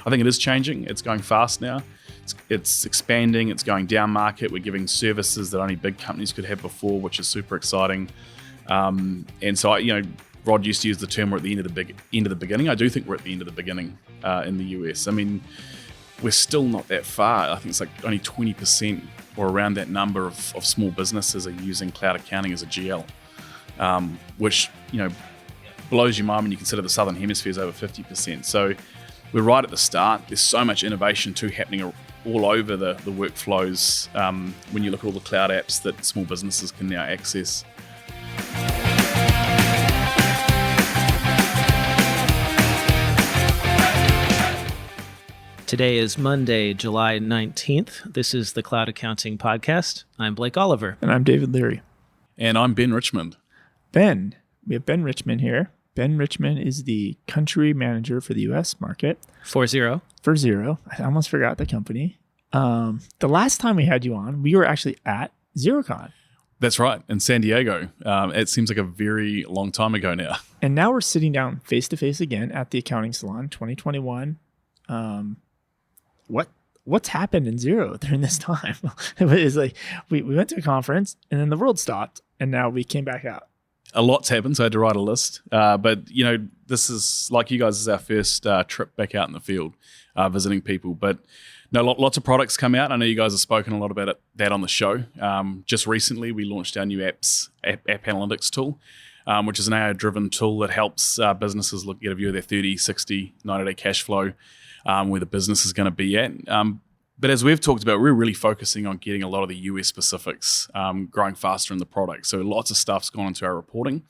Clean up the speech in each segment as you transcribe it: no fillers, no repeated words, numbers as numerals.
I think it is changing. It's going fast now. It's expanding. It's going down market. We're giving services that only big companies could have before, which is super exciting. And so, Rod used to use the term we're at the end of the beginning. I do think we're at the end of the beginning in the US. I mean, we're still not that far. I think it's like only 20% or around that number of small businesses are using cloud accounting as a GL, which, blows your mind when you consider the Southern Hemisphere is over 50%. So we're right at the start. There's so much innovation too happening all over the workflows when you look at all the cloud apps that small businesses can now access. Today is Monday, July 19th. This is the Cloud Accounting Podcast. I'm Blake Oliver. And I'm David Leary. And I'm Ben Richmond. Ben, we have Ben Richmond here. Ben Richmond is the country manager for the U.S. market. 4-0. I almost forgot the company. The last time we had you on, we were actually at XeroCon. That's right, in San Diego. It seems like a very long time ago now. And now we're sitting down face-to-face again at the Accounting Salon 2021. What's happened in Xero during this time? It's like we went to a conference and then the world stopped and now we came back out. A lot's happened, so I had to write a list. But this is, like you guys, this is our first trip back out in the field, visiting people. But no, lots of products come out. I know you guys have spoken a lot about that on the show. Just recently, we launched our new app analytics tool, which is an AI-driven tool that helps businesses get a view of their 30, 60, 90-day cash flow, where the business is going to be at. But as we've talked about, we're really focusing on getting a lot of the US specifics growing faster in the product. So lots of stuff's gone into our reporting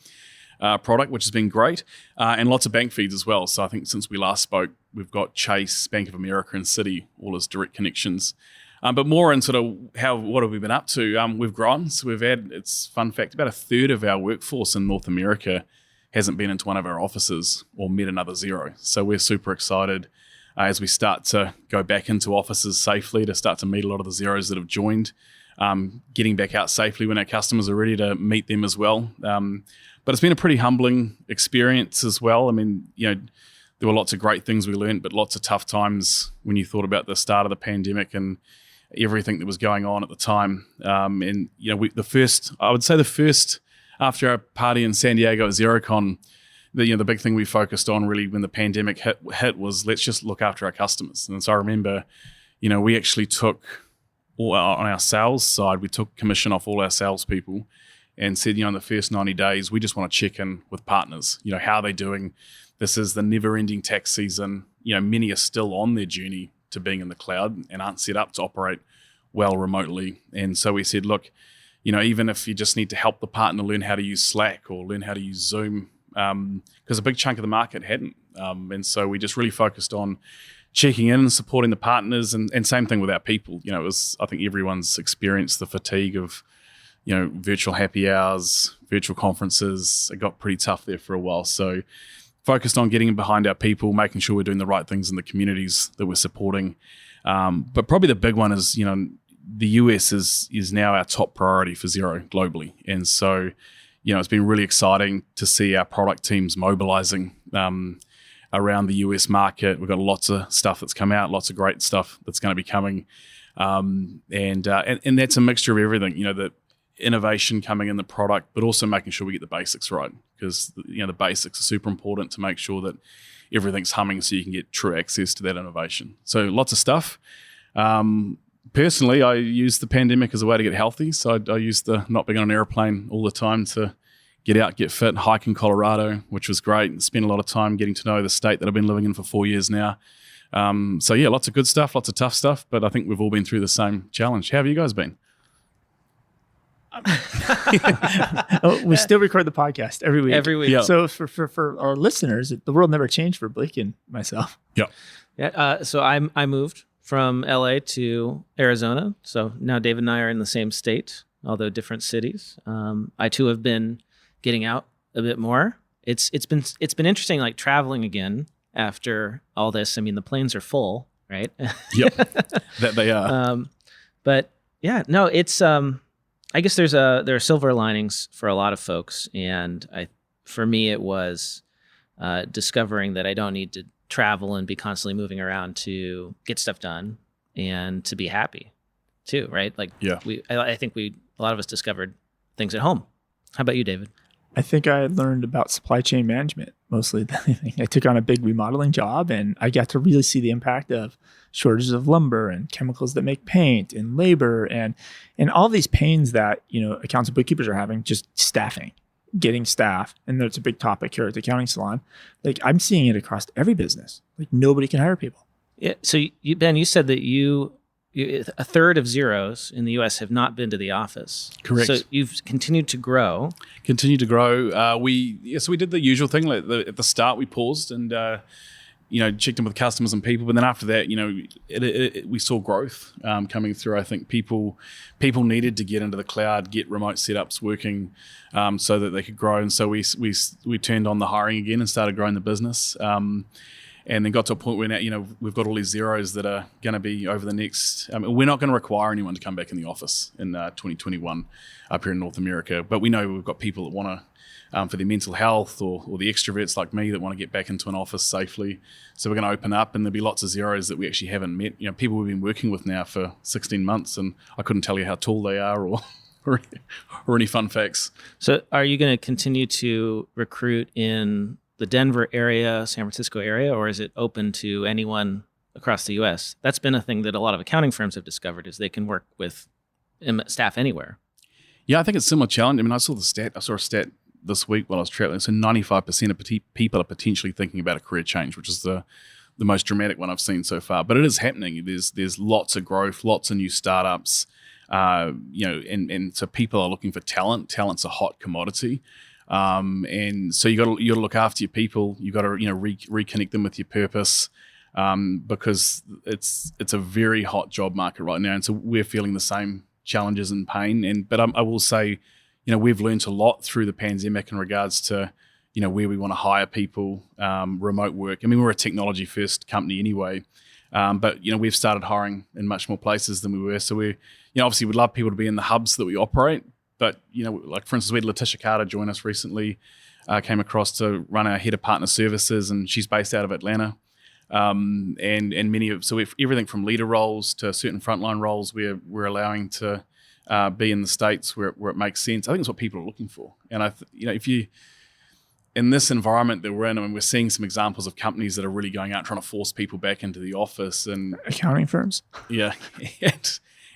product, which has been great, and lots of bank feeds as well. So I think since we last spoke, we've got Chase, Bank of America, and Citi, all as direct connections. But more in sort of what have we been up to? We've grown. So we've had, it's fun fact, about a third of our workforce in North America hasn't been into one of our offices or met another Xero. So we're super excited as we start to go back into offices safely, to start to meet a lot of the Xeros that have joined, getting back out safely when our customers are ready to meet them as well. But it's been a pretty humbling experience as well. I mean, there were lots of great things we learned, but lots of tough times when you thought about the start of the pandemic and everything that was going on at the time. The first after our party in San Diego at XeroCon, the big thing we focused on really when the pandemic hit was let's just look after our customers. And so I remember, we actually took on our sales side, we took commission off all our salespeople and said, in the first 90 days, we just want to check in with partners. How are they doing? This is the never-ending tax season. Many are still on their journey to being in the cloud and aren't set up to operate well remotely. And so we said, look, even if you just need to help the partner learn how to use Slack or learn how to use Zoom, because a big chunk of the market hadn't. And so we just really focused on checking in and supporting the partners and same thing with our people. It was, I think everyone's experienced the fatigue of, virtual happy hours, virtual conferences. It got pretty tough there for a while. So focused on getting behind our people, making sure we're doing the right things in the communities that we're supporting. But probably the big one is, the US is now our top priority for Xero globally. And so, it's been really exciting to see our product teams mobilizing around the US market. We've got lots of stuff that's come out, lots of great stuff that's going to be coming. And that's a mixture of everything, the innovation coming in the product, but also making sure we get the basics right, because the basics are super important to make sure that everything's humming so you can get true access to that innovation. So lots of stuff. Personally, I use the pandemic as a way to get healthy. So I used the not being on an airplane all the time to get out, get fit, hike in Colorado, which was great. Spent a lot of time getting to know the state that I've been living in for 4 years now. Lots of good stuff, lots of tough stuff, but I think we've all been through the same challenge. How have you guys been? We still record the podcast every week. Yeah. So for our listeners, the world never changed for Blake and myself. Yeah. So I moved from LA to Arizona. So now David and I are in the same state, although different cities. I too have been getting out a bit more. It's been interesting, like traveling again after all this. I mean, the planes are full, right? Yep, that they are. But yeah, no, it's I guess there are silver linings for a lot of folks, and for me it was discovering that I don't need to travel and be constantly moving around to get stuff done and to be happy too, right? Like I think a lot of us discovered things at home. How about you, David? I think I learned about supply chain management mostly than anything. I took on a big remodeling job and I got to really see the impact of shortages of lumber and chemicals that make paint and labor and all these pains that, accountants and bookkeepers are having, just staffing, getting staff. And that's a big topic here at the accounting salon. Like I'm seeing it across every business. Like nobody can hire people. Yeah. So Ben, you said that a third of zeros in the U.S. have not been to the office. Correct. So you've continued to grow. We did the usual thing. Like at the start, we paused and checked in with customers and people. But then after that, we saw growth coming through. I think people needed to get into the cloud, get remote setups working, so that they could grow. And so we turned on the hiring again and started growing the business. And then got to a point where now, we've got all these zeros that are going to be over the next. We're not going to require anyone to come back in the office in 2021 up here in North America. But we know we've got people that want to, for their mental health or the extroverts like me that want to get back into an office safely. So we're going to open up, and there'll be lots of zeros that we actually haven't met. People we've been working with now for 16 months, and I couldn't tell you how tall they are or any fun facts. So are you going to continue to recruit in the Denver area, San Francisco area, or is it open to anyone across the U.S.? That's been a thing that a lot of accounting firms have discovered, is they can work with staff anywhere. Yeah, I think it's a similar challenge. I saw a stat this week while I was traveling. So 95% of people are potentially thinking about a career change, which is the most dramatic one I've seen so far. But it is happening. There's lots of growth, lots of new startups, and so people are looking for talent. Talent's a hot commodity. And so you got to look after your people. You got to reconnect them with your purpose, because it's a very hot job market right now, and so we're feeling the same challenges and pain. But I will say, we've learned a lot through the pandemic in regards to where we want to hire people, remote work. We're a technology first company anyway, but we've started hiring in much more places than we were. So we obviously would love people to be in the hubs that we operate. But, like for instance, we had Letitia Carter join us recently, came across to run our head of partner services, and she's based out of Atlanta. And we've everything from leader roles to certain frontline roles we're allowing to be in the States where it makes sense. I think it's what people are looking for. And if you, in this environment that we're in, we're seeing some examples of companies that are really going out trying to force people back into the office, and accounting firms. Yeah.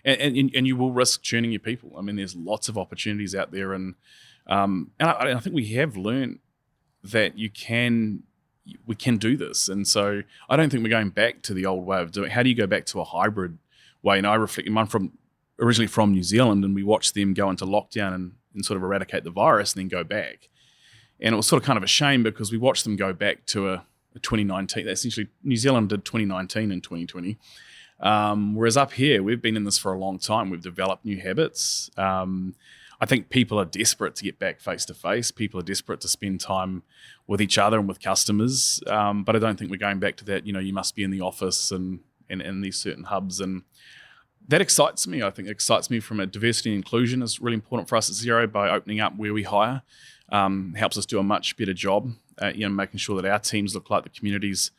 And you will risk churning your people. There's lots of opportunities out there, and I think we have learned that we can do this. And so I don't think we're going back to the old way of doing it. How do you go back to a hybrid way? And I reflect, I'm originally from New Zealand, and we watched them go into lockdown and sort of eradicate the virus and then go back. And it was sort of kind of a shame because we watched them go back to a 2019. Essentially, New Zealand did 2019 and 2020. Whereas up here, we've been in this for a long time. We've developed new habits. I think people are desperate to get back face to face. People are desperate to spend time with each other and with customers. But I don't think we're going back to that. You must be in the office and in these certain hubs. And that excites me. I think it excites me from a diversity and inclusion is really important for us at Xero by opening up where we hire. Helps us do a much better job at, making sure that our teams look like the communities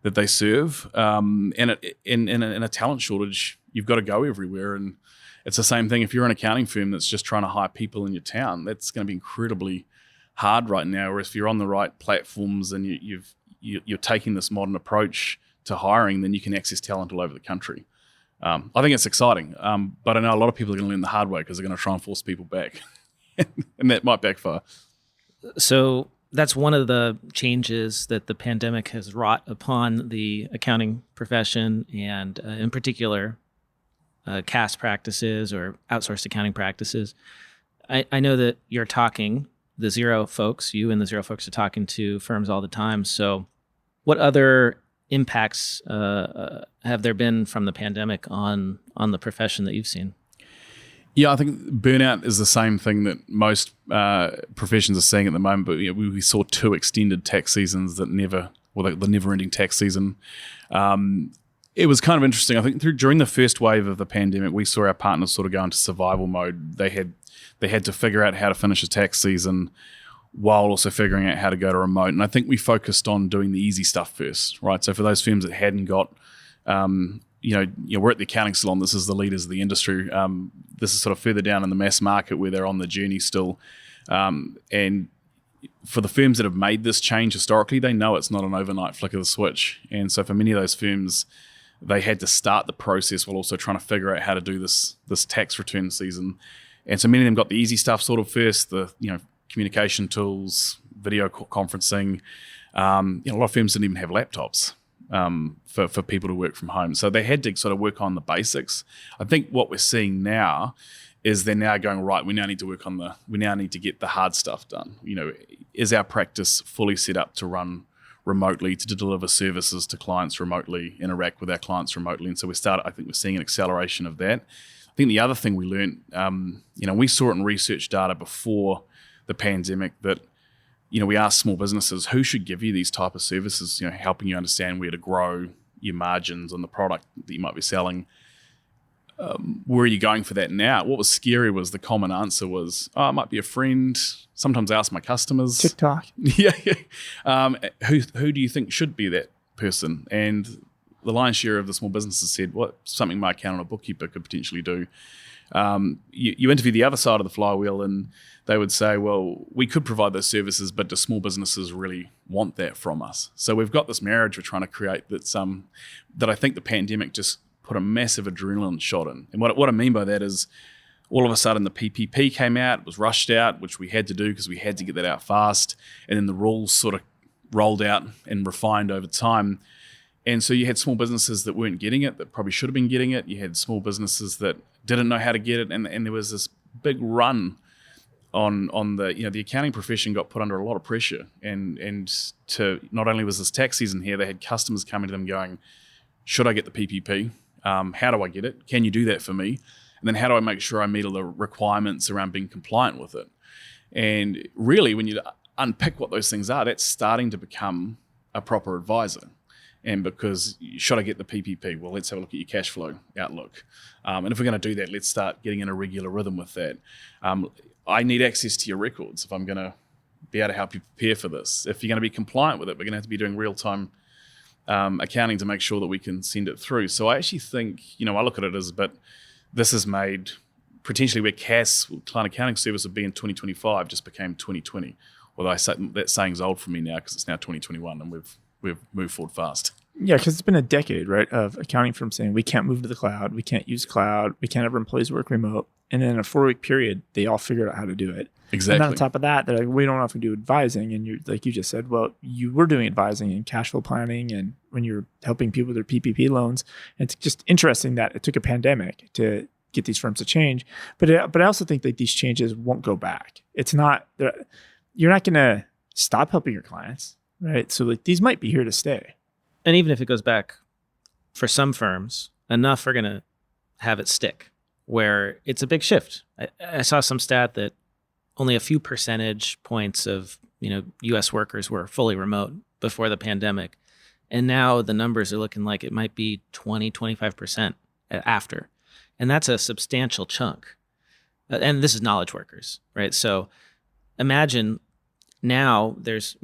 that they serve. And in a talent shortage, you've got to go everywhere. And it's the same thing if you're an accounting firm that's just trying to hire people in your town. That's going to be incredibly hard right now. Or if you're on the right platforms and you're taking this modern approach to hiring, then you can access talent all over the country. I think it's exciting. But I know a lot of people are going to learn the hard way because they're going to try and force people back. And that might backfire. So that's one of the changes that the pandemic has wrought upon the accounting profession, and in particular, CAS practices or outsourced accounting practices. I know that you're talking, the Xero folks, you and the Xero folks are talking to firms all the time. So what other impacts have there been from the pandemic on the profession that you've seen? Yeah, I think burnout is the same thing that most professions are seeing at the moment. But we saw 2 extended tax seasons the never-ending tax season. It was kind of interesting. I think during the first wave of the pandemic, we saw our partners sort of go into survival mode. They had to figure out how to finish a tax season while also figuring out how to go to remote. And I think we focused on doing the easy stuff first, right? So for those firms that hadn't got, we're at the accounting salon. This is the leaders of the industry. This is sort of further down in the mass market where they're on the journey still. And for the firms that have made this change historically, they know it's not an overnight flick of the switch. And so for many of those firms, they had to start the process while also trying to figure out how to do this tax return season. And so many of them got the easy stuff sort of first, the communication tools, video conferencing. A lot of firms didn't even have laptops for people to work from home. So they had to sort of work on the basics. I think what we're seeing now is they're now going, right, we now need to get the hard stuff done. Is our practice fully set up to run remotely, to deliver services to clients remotely, interact with our clients remotely? And so I think we're seeing an acceleration of that. I think the other thing we learned, we saw it in research data before the pandemic that, we asked small businesses who should give you these type of services, helping you understand where to grow your margins on the product that you might be selling. Where are you going for that now? What was scary was the common answer was, it might be a friend. Sometimes I ask my customers. TikTok. Yeah. Who do you think should be that person? And the lion's share of the small businesses said, something my accountant or bookkeeper could potentially do. You interview the other side of the flywheel and they would say, well, we could provide those services, but do small businesses really want that from us? So we've got this marriage we're trying to create that I think the pandemic just put a massive adrenaline shot in. And what I mean by that is all of a sudden the PPP came out, it was rushed out, which we had to do because we had to get that out fast. And then the rules sort of rolled out and refined over time. And so you had small businesses that weren't getting it, that probably should have been getting it. You had small businesses that didn't know how to get it. And there was this big run on the accounting profession got put under a lot of pressure. And to not only was this tax season here, they had customers coming to them going, should I get the PPP? How do I get it? Can you do that for me? And then how do I make sure I meet all the requirements around being compliant with it? And really, when you unpick what those things are, that's starting to become a proper advisor. And because should I get the PPP? Well, let's have a look at your cash flow outlook. And if we're going to do that, let's start getting in a regular rhythm with that. I need access to your records if I'm going to be able to help you prepare for this. If you're going to be compliant with it, we're going to have to be doing real-time accounting to make sure that we can send it through. So I actually think, I look at it as, but this has made potentially where CAS, client accounting service, would be in 2025 just became 2020. Although I say that saying's old for me now because it's now 2021 and we've moved forward fast. Yeah, because it's been a decade, right, of accounting firms saying we can't move to the cloud, we can't use cloud, we can't have our employees work remote. And then in a 4-week period, they all figured out how to do it. Exactly. And then on top of that, they're like, we don't have to do advising. And you're like you just said, well, you were doing advising and cash flow planning and when you're helping people with their PPP loans. It's just interesting that it took a pandemic to get these firms to change. But I also think that these changes won't go back. It's not, you're not going to stop helping your clients, right? So like these might be here to stay. And even if it goes back for some firms, enough are going to have it stick where it's a big shift. I saw some stat that only a few percentage points of U.S. workers were fully remote before the pandemic. And now the numbers are looking like it might be 20, 25% after. And that's a substantial chunk. And this is knowledge workers, right? So imagine now there's,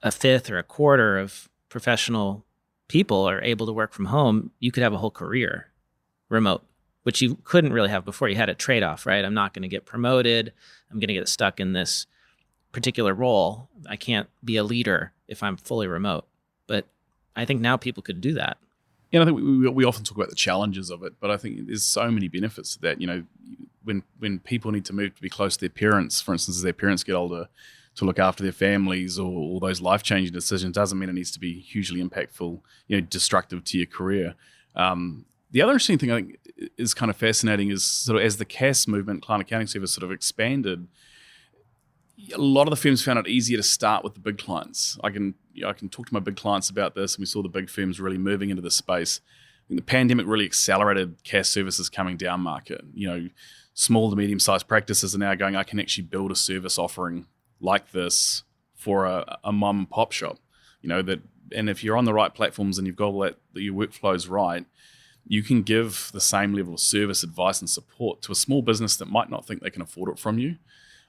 a fifth or a quarter of professional people are able to work from home. You could have a whole career remote, which you couldn't really have before. You had a trade-off, right? I'm not going to get promoted. I'm going to get stuck in this particular role. I can't be a leader if I'm fully remote. But I think now people could do that. Yeah, I think we often talk about the challenges of it, but I think there's so many benefits to that. When people need to move to be close to their parents, for instance, as their parents get older, to look after their families or those life-changing decisions doesn't mean it needs to be hugely impactful, destructive to your career. The other interesting thing I think is kind of fascinating is sort of as the CAS movement, client accounting service, sort of expanded, a lot of the firms found it easier to start with the big clients. I can talk to my big clients about this, and we saw the big firms really moving into this space. I think the pandemic really accelerated CAS services coming down market. Small to medium-sized practices are now going, I can actually build a service offering like this for a mom and pop shop. And if you're on the right platforms and you've got all that your workflow's right, you can give the same level of service, advice, and support to a small business that might not think they can afford it from you.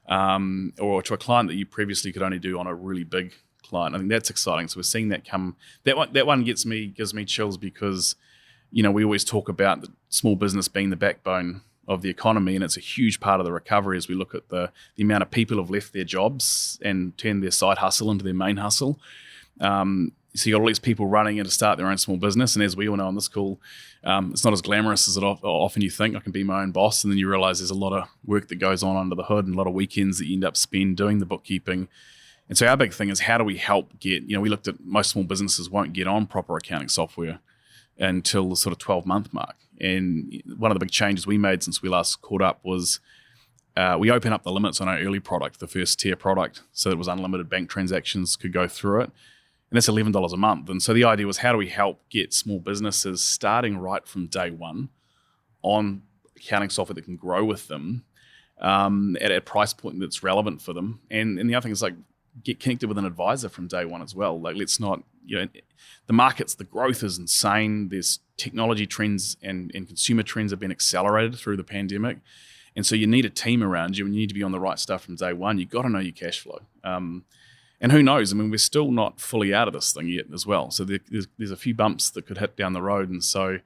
or to a client that you previously could only do on a really big client. I think that's exciting. So we're seeing that come. That one gives me chills because, we always talk about the small business being the backbone of the economy, and it's a huge part of the recovery as we look at the amount of people who've left their jobs and turned their side hustle into their main hustle. So you got all these people running in to start their own small business, and as we all know on this call, it's not as glamorous as often you think. I can be my own boss, and then you realize there's a lot of work that goes on under the hood and a lot of weekends that you end up spending doing the bookkeeping. And so our big thing is, how do we help get, we looked at most small businesses won't get on proper accounting software until the sort of 12-month mark. And one of the big changes we made since we last caught up was we opened up the limits on our early product, the first tier product, so it was unlimited bank transactions could go through it. And that's $11 a month. And so the idea was, how do we help get small businesses starting right from day one on accounting software that can grow with them at a price point that's relevant for them. And the other thing is, like, get connected with an advisor from day one as well. Like, let's not, the markets, the growth is insane. There's technology trends and consumer trends have been accelerated through the pandemic. And so you need a team around you, and you need to be on the right stuff from day one. You've got to know your cash flow. And who knows? I mean, we're still not fully out of this thing yet as well. So there's a few bumps that could hit down the road. And so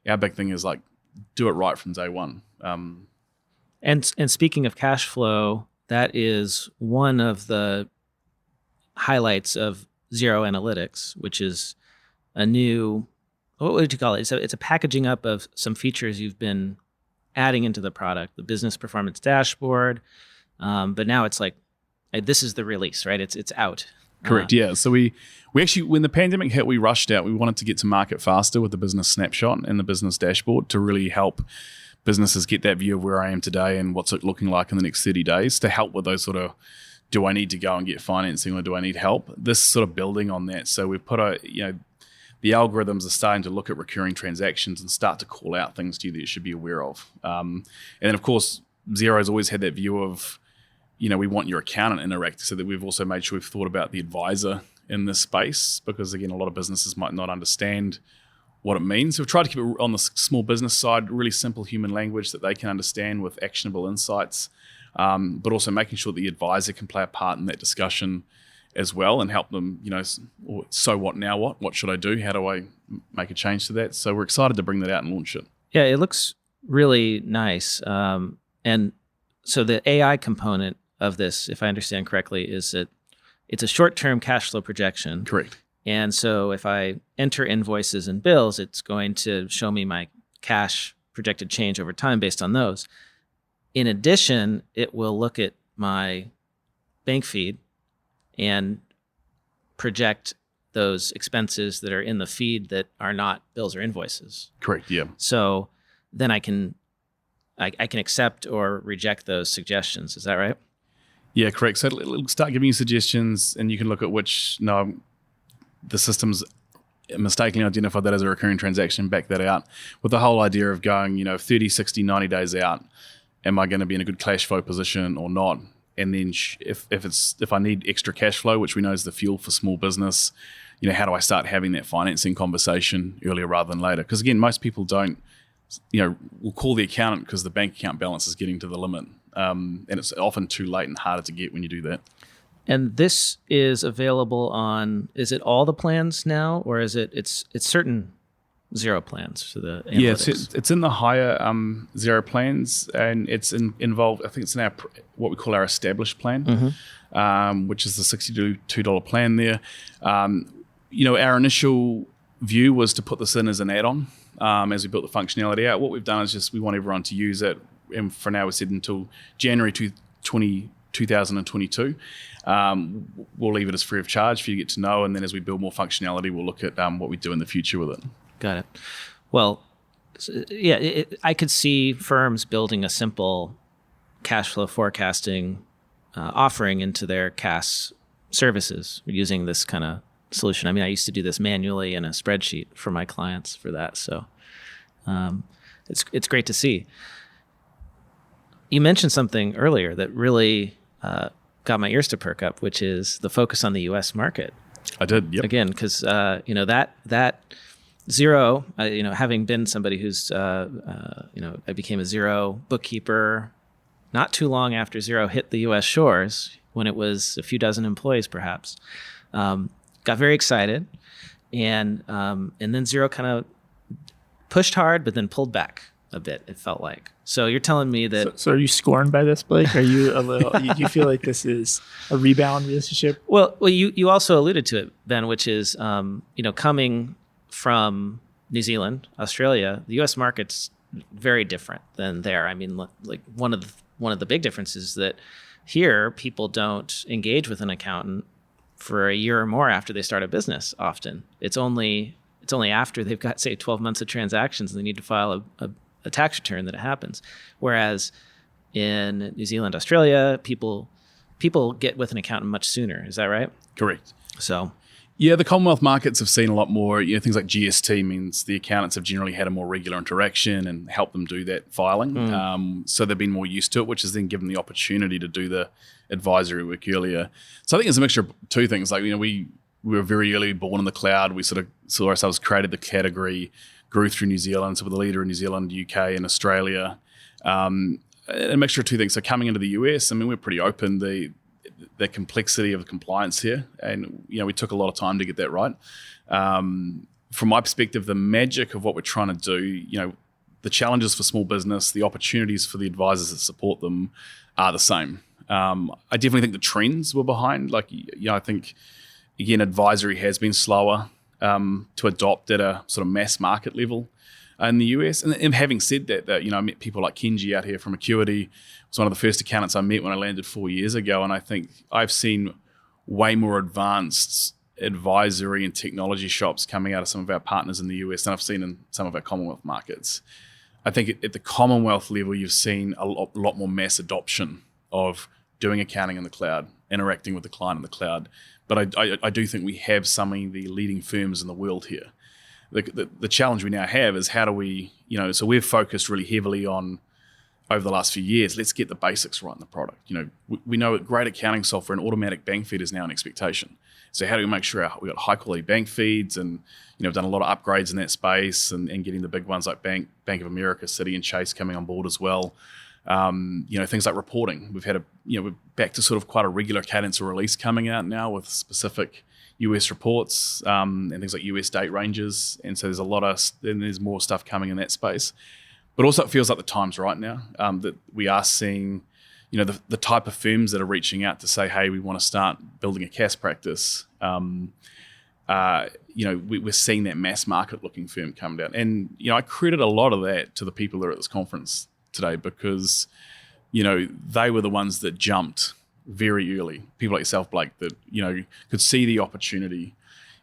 our big thing is, like, do it right from day one. And speaking of cash flow, that is one of the highlights of Xero Analytics, which is a new, what would you call it? It's a packaging up of some features you've been adding into the product, the business performance dashboard. But now it's like, this is the release, right? It's out. Correct. Yeah. So we actually, when the pandemic hit, we rushed out. We wanted to get to market faster with the business snapshot and the business dashboard to really help businesses get that view of where I am today and what's it looking like in the next 30 days, to help with those sort of, do I need to go and get financing or do I need help? This sort of building on that. So we've put the algorithms are starting to look at recurring transactions and start to call out things to you that you should be aware of. And then, of course, Xero's always had that view of, we want your accountant interact, so that we've also made sure we've thought about the advisor in this space, because, again, a lot of businesses might not understand what it means. So we've tried to keep it on the small business side, really simple human language that they can understand with actionable insights, but also making sure the advisor can play a part in that discussion as well and help them, so what now what? What should I do? How do I make a change to that? So we're excited to bring that out and launch it. Yeah, it looks really nice. And so the AI component of this, if I understand correctly, is that it's a short-term cash flow projection. Correct. And so if I enter invoices and bills, it's going to show me my cash projected change over time based on those. In addition, it will look at my bank feed and project those expenses that are in the feed that are not bills or invoices. Correct, yeah. So then I can accept or reject those suggestions. Is that right? Yeah, correct. So it'll start giving you suggestions, and you can look at which, the system's mistakenly identified that as a recurring transaction, back that out, with the whole idea of going, 30, 60, 90 days out, am I going to be in a good cash flow position or not? And then if I need extra cash flow, which we know is the fuel for small business, how do I start having that financing conversation earlier rather than later? Because, again, most people don't, will call the accountant because the bank account balance is getting to the limit. And it's often too late and harder to get when you do that. And this is available on, is it all the plans now, or is it's certain Xero plans for the analytics? Yeah, it's in the higher Xero plans, and it's involved, I think it's in our, what we call our established plan, which is the $62 plan there. Our initial view was to put this in as an add-on as we built the functionality out. What we've done is just we want everyone to use it, and for now we said until January 2022. We'll leave it as free of charge for you to get to know, and then as we build more functionality, we'll look at what we do in the future with it. Got it. Well, yeah, I could see firms building a simple cash flow forecasting offering into their CAS services using this kind of solution. I mean, I used to do this manually in a spreadsheet for my clients for that. So it's great to see. You mentioned something earlier that really got my ears to perk up, which is the focus on the U.S. market. I did, yep. Again, because that Xero, having been somebody who's I became a Xero bookkeeper not too long after Xero hit the U.S. shores, when it was a few dozen employees perhaps, got very excited. And then Xero kind of pushed hard, but then pulled back a bit, it felt like. So you're telling me that... So are you scorned by this, Blake? Are you a little... do you feel like this is a rebound relationship? Well, you also alluded to it, Ben, which is, coming from New Zealand, Australia, the U.S. market's very different than there. I mean, like one of the big differences is that here people don't engage with an accountant for a year or more after they start a business. Often, it's only after they've got, say, 12 months of transactions and they need to file a tax return that it happens. Whereas in New Zealand, Australia, people get with an accountant much sooner. Is that right? Correct. So, yeah, the Commonwealth markets have seen a lot more, things like GST means the accountants have generally had a more regular interaction and helped them do that filing. So they've been more used to it, which has then given the opportunity to do the advisory work earlier. So I think it's a mixture of two things. Like, we were very early born in the cloud. We sort of saw ourselves created the category, grew through New Zealand. So we're the leader in New Zealand, UK, and Australia. A mixture of two things. So coming into the US, we're pretty open. The complexity of compliance here, and we took a lot of time to get that right. From my perspective, the magic of what we're trying to do, the challenges for small business, the opportunities for the advisors that support them are the same. I definitely think the trends were behind. I think, again, advisory has been slower to adopt at a sort of mass market level in the US. And having said that, I met people like Kenji out here from Acuity. Was one of the first accountants I met when I landed 4 years ago. And I think I've seen way more advanced advisory and technology shops coming out of some of our partners in the US than I've seen in some of our Commonwealth markets. I think at the Commonwealth level, you've seen a lot more mass adoption of doing accounting in the cloud, interacting with the client in the cloud. But I do think we have some of the leading firms in the world here. The challenge we now have is how do we, so we've focused really heavily on, over the last few years, let's get the basics right in the product. We know that great accounting software and automatic bank feed is now an expectation. So how do we make sure we've got high quality bank feeds, and we've done a lot of upgrades in that space and getting the big ones like Bank of America, Citi and Chase coming on board as well. Things like reporting. We've had we're back to sort of quite a regular cadence of release coming out now with specific US reports and things like US date ranges. And so there's more stuff coming in that space. But also it feels like the time's right now, that we are seeing, the type of firms that are reaching out to say, hey, we want to start building a CAS practice. We're seeing that mass market looking firm come down. And, I credit a lot of that to the people that are at this conference today because, they were the ones that jumped very early. People like yourself, Blake, that, could see the opportunity.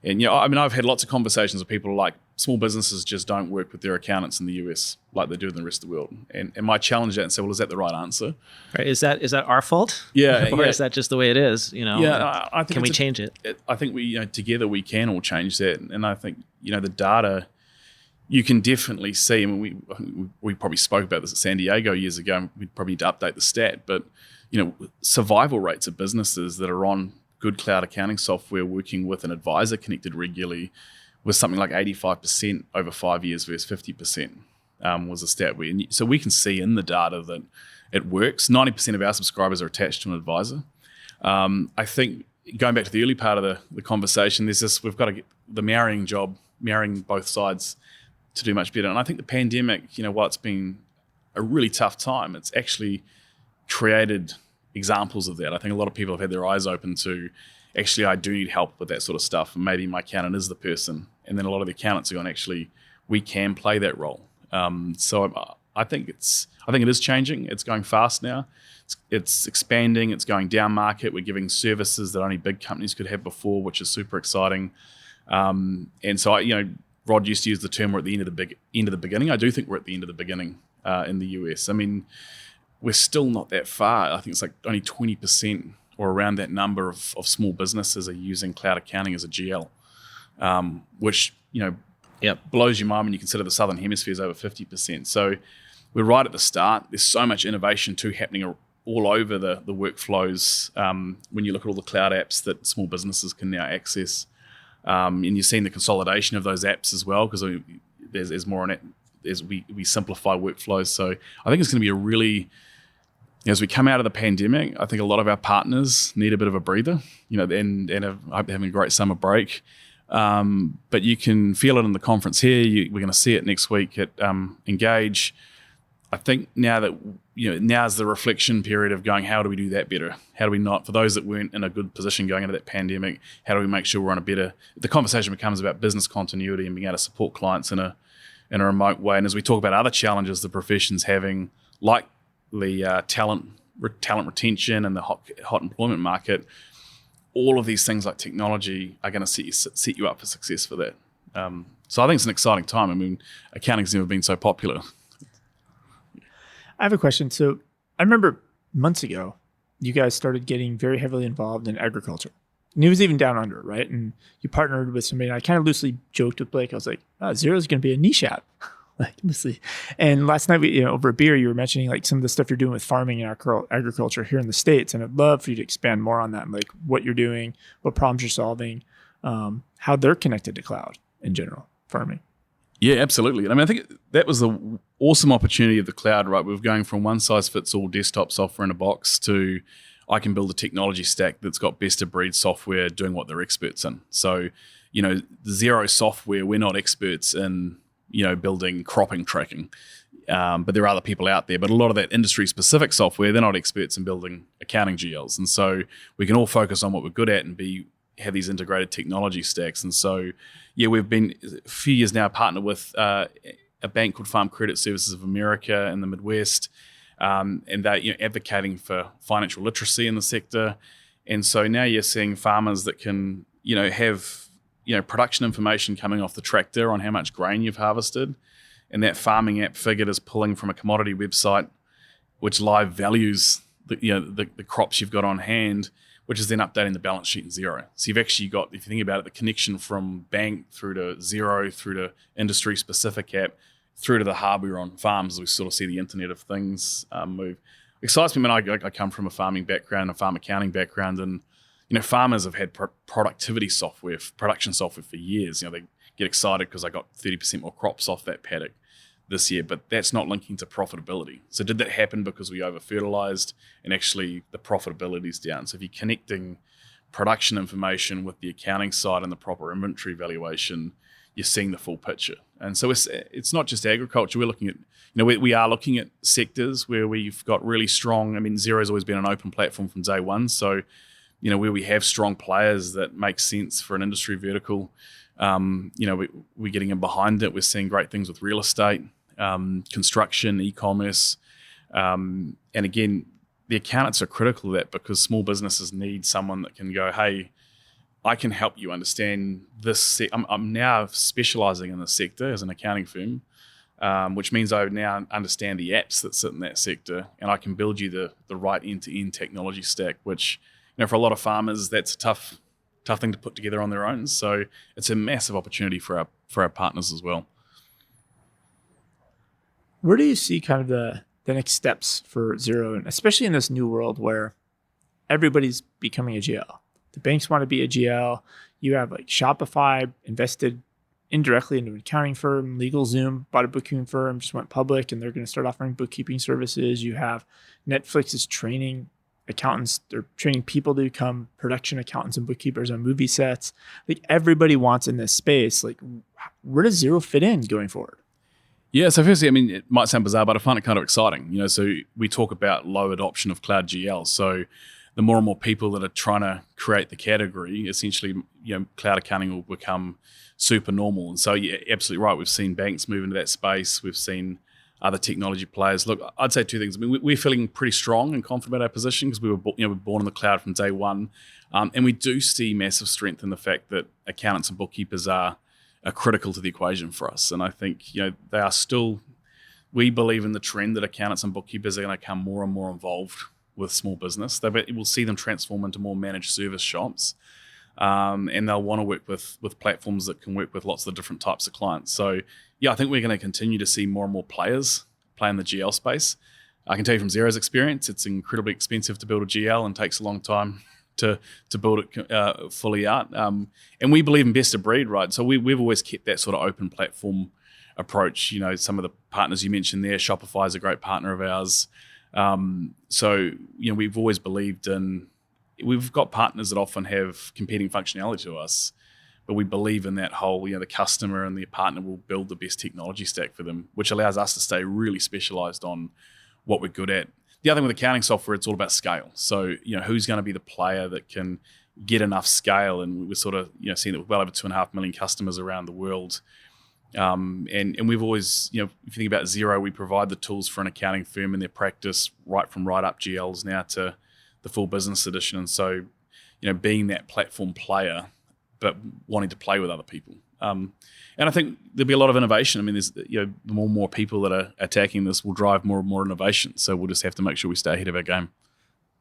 And, I've had lots of conversations with people like small businesses just don't work with their accountants in the US like they do in the rest of the world. And my challenge that and say, well, is that the right answer? Right. Is that our fault? Yeah. Or is that just the way it is? Yeah. I think can we change it? I think we, together we can all change that. And I think, the data, you can definitely see, we probably spoke about this at San Diego years ago, and we'd probably need to update the stat, but, survival rates of businesses that are on good cloud accounting software working with an advisor connected regularly was something like 85% over 5 years versus 50% was a stat. So we can see in the data that it works. 90% of our subscribers are attached to an advisor. I think going back to the early part of the conversation, we've got to get the marrying both sides to do much better. And I think the pandemic, while it's been a really tough time, it's actually created examples of that. I think a lot of people have had their eyes open to, actually, I do need help with that sort of stuff. And maybe my accountant is the person. And then a lot of the accountants are going, actually, we can play that role. So I think it is changing. It's going fast now. It's expanding. It's going down market. We're giving services that only big companies could have before, which is super exciting. And so Rod used to use the term we're at the end of the beginning. I do think we're at the end of the beginning in the US. We're still not that far. I think it's like only 20% or around that number of small businesses are using cloud accounting as a GL, which blows your mind when you consider the Southern Hemisphere is over 50%. So we're right at the start. There's so much innovation too happening all over the workflows when you look at all the cloud apps that small businesses can now access. And you're seeing the consolidation of those apps as well because there's more on it as we simplify workflows. So I think it's going to be a really As we come out of the pandemic, I think a lot of our partners need a bit of a breather, and I hope they're having a great summer break. But you can feel it in the conference here. We're going to see it next week at Engage. I think now that, now's the reflection period of going, how do we do that better? How do we not, for those that weren't in a good position going into that pandemic, how do we make sure we're on a better, the conversation becomes about business continuity and being able to support clients in a remote way. And as we talk about other challenges the profession's having, like the talent retention and the hot employment market, all of these things like technology are going to set you up for success for that. So I think it's an exciting time. I mean, accounting's never been so popular. I have a question. So I remember months ago, you guys started getting very heavily involved in agriculture. And it was even down under, right? And you partnered with somebody. And I kind of loosely joked with Blake. I was like, Xero is going to be a niche app. Like, loosely. And last night, over a beer, you were mentioning like some of the stuff you're doing with farming and agriculture here in the States. And I'd love for you to expand more on that, like what you're doing, what problems you're solving, how they're connected to cloud in general, farming. Yeah, absolutely. I mean, I think that was the awesome opportunity of the cloud, right? We were going from one size fits all desktop software in a box to I can build a technology stack that's got best of breed software doing what they're experts in. So, the Xero software, we're not experts in, building cropping tracking, but there are other people out there. But a lot of that industry specific software, they're not experts in building accounting GLs. And so we can all focus on what we're good at and have these integrated technology stacks. And so, we've been a few years now partnered with a bank called Farm Credit Services of America in the Midwest, and they're advocating for financial literacy in the sector. And so now you're seeing farmers that can have production information coming off the tractor on how much grain you've harvested, and that farming app Figured is pulling from a commodity website which live values the crops you've got on hand, which is then updating the balance sheet in Xero. So you've actually got, if you think about it, the connection from bank through to Xero, through to industry-specific app, through to the hardware on farms, as we sort of see the Internet of Things move. It excites me. I come from a farming background, a farm accounting background, and farmers have had productivity software, production software for years. They get excited because I got 30% more crops off that paddock this year, but that's not linking to profitability. So did that happen because we over-fertilized and actually the profitability is down? So if you're connecting production information with the accounting side and the proper inventory valuation, you're seeing the full picture. And so it's not just agriculture. We're looking at, we are looking at sectors where we've got really strong, Xero's always been an open platform from day one. So, where we have strong players that make sense for an industry vertical, we're getting in behind it. We're seeing great things with real estate, construction, e-commerce. And again, the accountants are critical of that because small businesses need someone that can go, hey, I can help you understand this. I'm now specializing in this sector as an accounting firm, which means I now understand the apps that sit in that sector, and I can build you the right end-to-end technology stack, which, for a lot of farmers, that's a tough thing to put together on their own. So it's a massive opportunity for our partners as well. Where do you see kind of the next steps for Xero, and especially in this new world where everybody's becoming a GL? The banks want to be a GL. You have like Shopify invested indirectly into an accounting firm. LegalZoom bought a bookkeeping firm, just went public, and they're going to start offering bookkeeping services. You have Netflix is training accountants. They're training people to become production accountants and bookkeepers on movie sets. Like everybody wants in this space. Like, where does Xero fit in going forward? Yeah, so firstly, it might sound bizarre, but I find it kind of exciting. So we talk about low adoption of cloud GL. So the more and more people that are trying to create the category, essentially, cloud accounting will become super normal. And so, yeah, absolutely right. We've seen banks move into that space. We've seen other technology players. Look, I'd say two things. We're feeling pretty strong and confident about our position because we were born in the cloud from day one. And we do see massive strength in the fact that accountants and bookkeepers are critical to the equation for us. And I think, they are still, we believe in the trend that accountants and bookkeepers are going to become more and more involved with small business. We'll see them transform into more managed service shops. And they'll want to work with platforms that can work with lots of different types of clients. So, yeah, I think we're going to continue to see more and more players play in the GL space. I can tell you from Xero's experience, it's incredibly expensive to build a GL and takes a long time to build it fully out. And we believe in best of breed, right? So we've always kept that sort of open platform approach. Some of the partners you mentioned there, Shopify is a great partner of ours. So we've always believed in. We've got partners that often have competing functionality to us, but we believe in that whole, the customer and the partner will build the best technology stack for them, which allows us to stay really specialized on what we're good at. The other thing with accounting software, it's all about scale. So, who's going to be the player that can get enough scale? And we're sort of, seeing that with well over 2.5 million customers around the world. And we've always, if you think about Xero, we provide the tools for an accounting firm in their practice, right from write-up GLs now to the full business edition. And so, being that platform player, but wanting to play with other people. And I think there'll be a lot of innovation. I mean, there's, the more and more people that are attacking this will drive more and more innovation. So we'll just have to make sure we stay ahead of our game.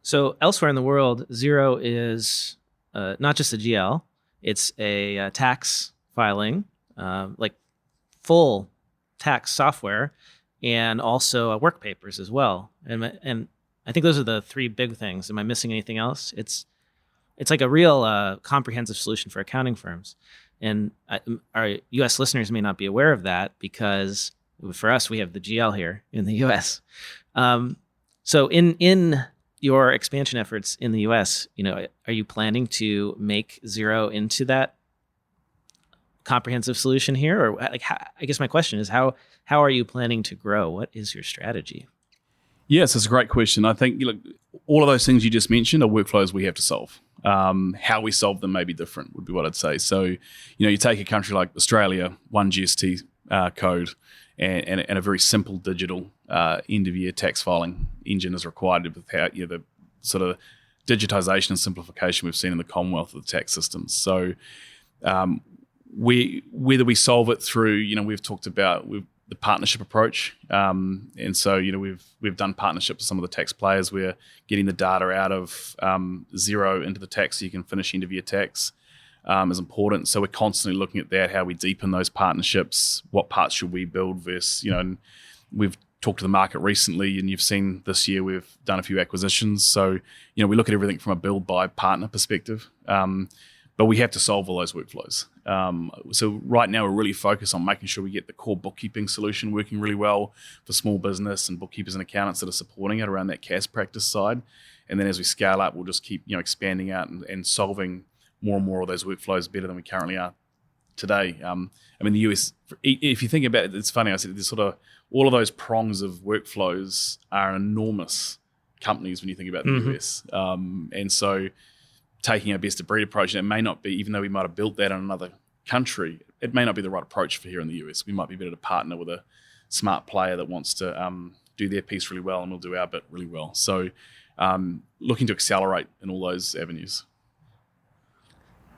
So elsewhere in the world, Xero is not just a GL, it's a tax filing, like full tax software, and also work papers as well. And I think those are the three big things. Am I missing anything else? It's like a real comprehensive solution for accounting firms. And our U.S. listeners may not be aware of that because for us, we have the GL here in the U.S. So in your expansion efforts in the U.S., are you planning to make Xero into that comprehensive solution here? Or I guess my question is, how are you planning to grow? What is your strategy? Yes, it's a great question. I think all of those things you just mentioned are workflows we have to solve. How we solve them may be different, would be what I'd say. So, you take a country like Australia, one GST code, and a very simple digital end-of-year tax filing engine is required without the sort of digitization and simplification we've seen in the Commonwealth of the tax systems. So, whether we solve it through, we've talked about the partnership approach, and so we've done partnerships with some of the tax players. We're getting the data out of Xero into the tax, so you can finish end of year tax is important. So we're constantly looking at that, how we deepen those partnerships, what parts should we build versus and we've talked to the market recently, and you've seen this year we've done a few acquisitions. So we look at everything from a build buy partner perspective. But we have to solve all those workflows. So right now we're really focused on making sure we get the core bookkeeping solution working really well for small business and bookkeepers and accountants that are supporting it around that cash practice side. And then as we scale up, we'll just keep expanding out and solving more and more of those workflows better than we currently are today. The US, if you think about it, it's funny. I said there's sort of all of those prongs of workflows are enormous companies when you think about the US. And so taking a best of breed approach, and it may not be, even though we might have built that in another country, it may not be the right approach for here in the US. We might be better to partner with a smart player that wants to do their piece really well, and we'll do our bit really well. So looking to accelerate in all those avenues.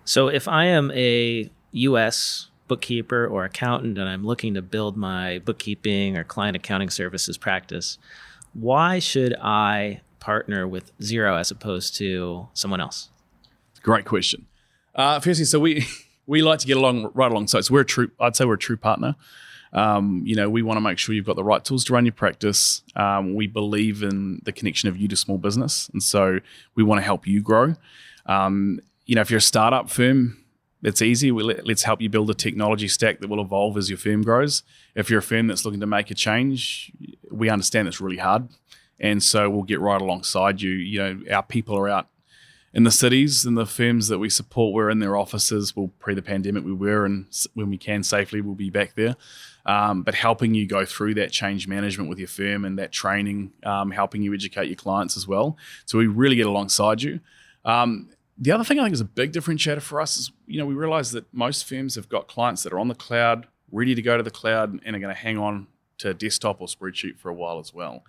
So if I am a US bookkeeper or accountant and I'm looking to build my bookkeeping or client accounting services practice, why should I partner with Xero as opposed to someone else? Great question. Firstly, so we like to get along right alongside. So I'd say we're a true partner. We want to make sure you've got the right tools to run your practice. We believe in the connection of you to small business, and so we want to help you grow. If you're a startup firm, it's easy. Let's help you build a technology stack that will evolve as your firm grows. If you're a firm that's looking to make a change, we understand it's really hard, and so we'll get right alongside you. Our people are out in the cities, and the firms that we support, we're in their offices. Well, pre the pandemic we were, and when we can safely, we'll be back there. But helping you go through that change management with your firm and that training, helping you educate your clients as well. So we really get alongside you. The other thing I think is a big differentiator for us is, we realize that most firms have got clients that are on the cloud, ready to go to the cloud, and are going to hang on to desktop or spreadsheet for a while as well.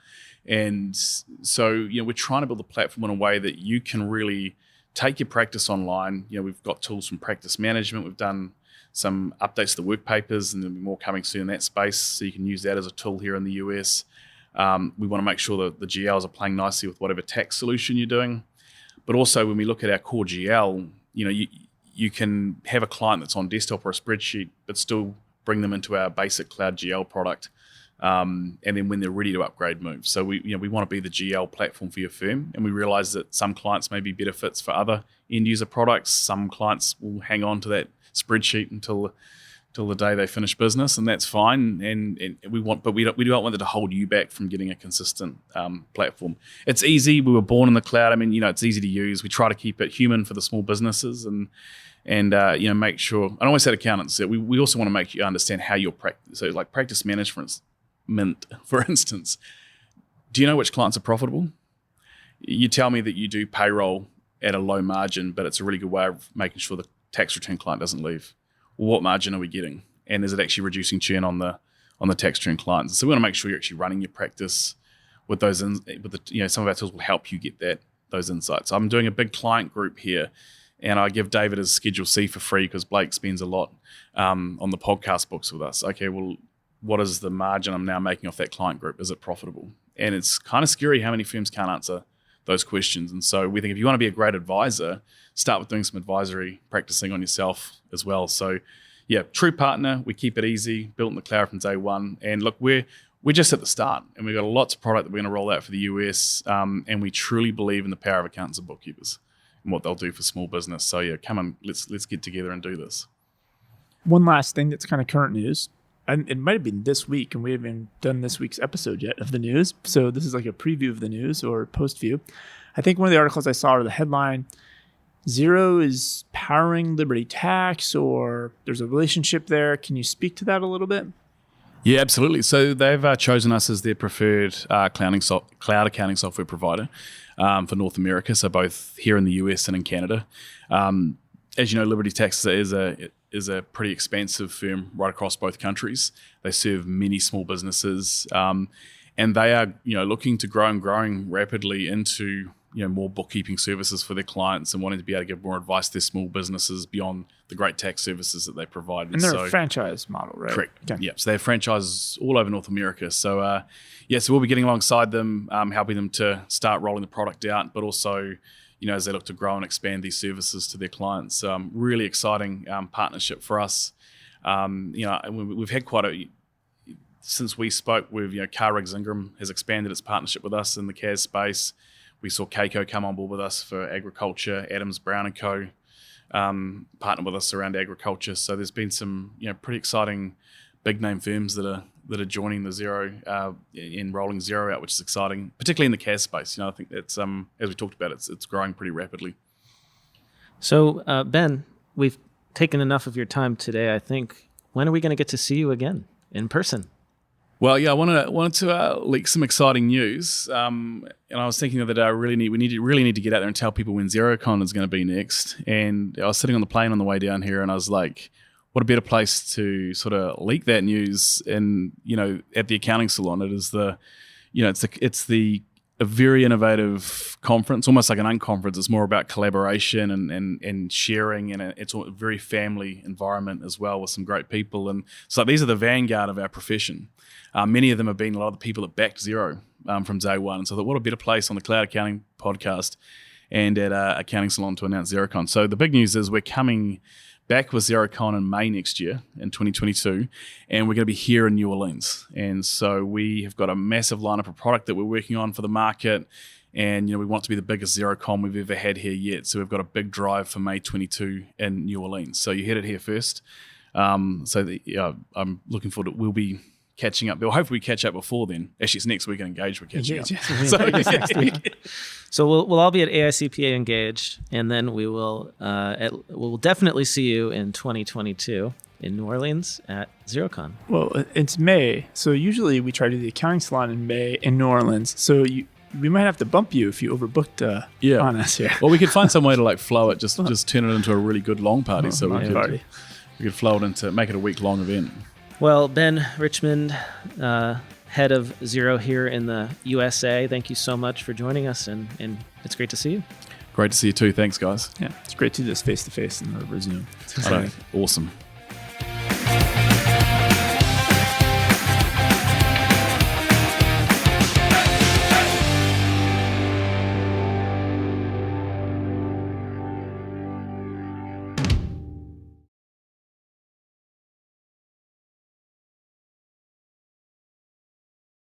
And so, we're trying to build a platform in a way that you can really take your practice online. We've got tools from practice management. We've done some updates to the work papers, and there'll be more coming soon in that space. So you can use that as a tool here in the US. We want to make sure that the GLs are playing nicely with whatever tax solution you're doing. But also when we look at our core GL, you can have a client that's on desktop or a spreadsheet, but still bring them into our basic cloud GL product. And then when they're ready to upgrade, move. So we want to be the GL platform for your firm, and we realize that some clients may be better fits for other end user products. Some clients will hang on to that spreadsheet until till the day they finish business, and that's fine. And we don't want it to hold you back from getting a consistent platform. It's easy. We were born in the cloud. I mean, it's easy to use. We try to keep it human for the small businesses, and make sure. I always said accountants that we also want to make you understand how your practice. So like practice management, for instance. Do you know which clients are profitable? You tell me that you do payroll at a low margin, but it's a really good way of making sure the tax return client doesn't leave. Well, what margin are we getting? And is it actually reducing churn on the tax return clients? So we want to make sure you're actually running your practice with those. Some of our tools will help you get those insights. I'm doing a big client group here, and I give David his Schedule C for free because Blake spends a lot on the podcast books with us. Okay, well, what is the margin I'm now making off that client group? Is it profitable? And it's kind of scary how many firms can't answer those questions. And so we think if you want to be a great advisor, start with doing some advisory practicing on yourself as well. So yeah, true partner, we keep it easy, built in the cloud from day one. And look, we're just at the start, and we've got lots of product that we're going to roll out for the US. And we truly believe in the power of accountants and bookkeepers and what they'll do for small business. So yeah, come on, let's get together and do this. One last thing that's kind of current news. And it might have been this week, and we haven't done this week's episode yet of the news. So this is like a preview of the news or post view. I think one of the articles I saw, or the headline, Xero is powering Liberty Tax, or there's a relationship there. Can you speak to that a little bit? Yeah, absolutely. So they've chosen us as their preferred cloud accounting software provider for North America, so both here in the US and in Canada. As you know, Liberty Tax is a pretty expansive firm right across both countries. They serve many small businesses, and they are looking to grow and growing rapidly into more bookkeeping services for their clients and wanting to be able to give more advice to their small businesses beyond the great tax services that they provide. And they're a franchise model, right? Correct. Okay. Yeah. So they have franchises all over North America. So so we'll be getting alongside them, helping them to start rolling the product out, but also as they look to grow and expand these services to their clients. Really exciting partnership for us. We've had since we spoke with, Car Riggs Ingram has expanded its partnership with us in the CAS space. We saw Keiko come on board with us for agriculture. Adams Brown & Co. Partner with us around agriculture. So there's been some, pretty exciting big name firms that are joining the Xero in rolling Xero out, which is exciting, particularly in the CAS space. I think it's as we talked about, it's growing pretty rapidly. So Ben, we've taken enough of your time today. I think, when are we going to get to see you again in person? Well, yeah, I wanted to leak some exciting news, and I was thinking the other day, we really need to get out there and tell people when XeroCon is going to be next. And I was sitting on the plane on the way down here, and I was like, what a better place to sort of leak that news. And at the accounting salon, it is it's a very innovative conference, almost like an unconference. It's more about collaboration and sharing, and it's a very family environment as well with some great people. And so these are the vanguard of our profession. Many of them have been a lot of the people that backed Xero from day one. And so I thought, what a better place on the Cloud Accounting podcast and at Accounting Salon to announce XeroCon. So the big news is we're coming back with XeroCon in May next year, in 2022, and we're going to be here in New Orleans. And so we have got a massive lineup of product that we're working on for the market, and we want to be the biggest XeroCon we've ever had here yet. So we've got a big drive for May 22 in New Orleans. So you heard it here first. I'm looking forward to. We'll be catching up. Well, hopefully we catch up before then. Actually, it's next week at Engage we're catching up. So next week. So we'll all be at AICPA Engage, and then we'll definitely see you in 2022 in New Orleans at XeroCon. Well, it's May, so usually we try to do the accounting salon in May in New Orleans. So we might have to bump you if you overbooked on us here. Well, we could find some way to flow it, just turn it into a really good long party. We could flow it into, make it a week-long event. Well, Ben Richmond, head of Xero here in the USA, thank you so much for joining us, and it's great to see you. Great to see you too. Thanks, guys. Yeah, it's great to do this face-to-face and over Zoom. Awesome.